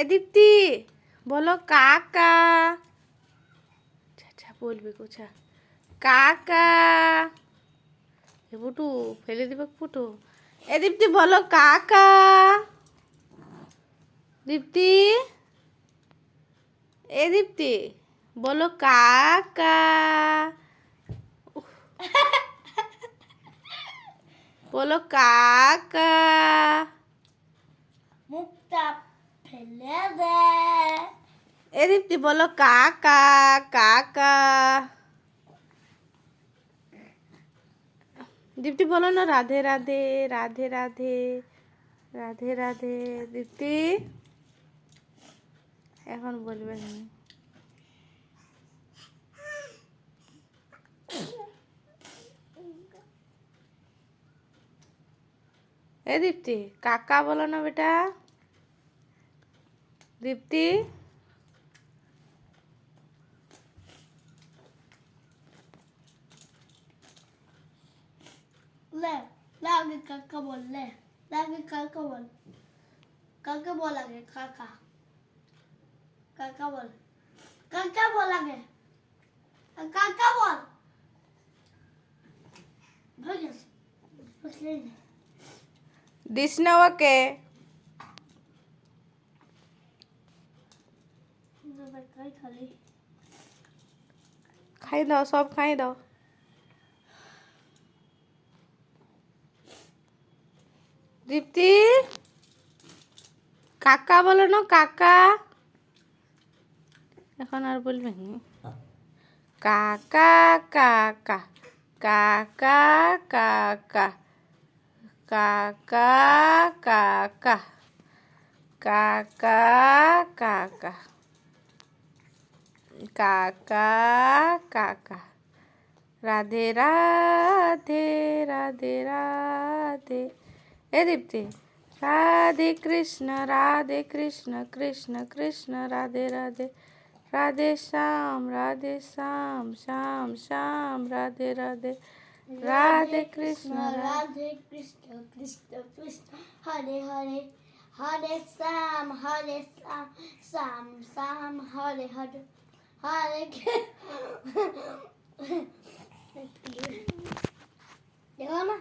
এ দীপ্তি বলো কাকা। আচ্ছা বলবি কোছা কাকা। এ ফুটু ফেলে দিবে ফুটু। এ দীপ্তি বলো কাকা। দীপ্তি এ দীপ্তি বলো কাকা। বলো কাকা। মুখটা ফেলে দে। এ দীপ্তি বলো কাকা কাকা। দীপ্তি বলো না রাধে রাধে রাধে রাধে রাধে রাধে। দীপ্তি এখন বলবে না। এ দীপ্তি কাকা বলো না বেটা। দীপ্তি ले ले आगे काका बोल ले आगे काका बोल आगे काका बोल आगे काका बोल भगस बस ले দিস না ওকে। भाई खाली খাই দাও সব খাই দাও। দীপ্তি কাকা বলো না কাকা। এখন আর বলবে না। কাকা কাকা কাকা কাকা কাকা কাকা কাকা কাকা কাকা কাকা। রাধে রাধে রাধে রাধে। এ দীপ্তি রাধে কৃষ্ণ কৃষ্ণ কৃষ্ণ রাধে রাধে রাধে শ্যাম শ্যাম শ্যাম রাধে রাধে রাধে কৃষ্ণ कृष्ण कृष्ण हरे हरे हरे श्याम श्याम श्याम हरे हरे हरे देखो ना।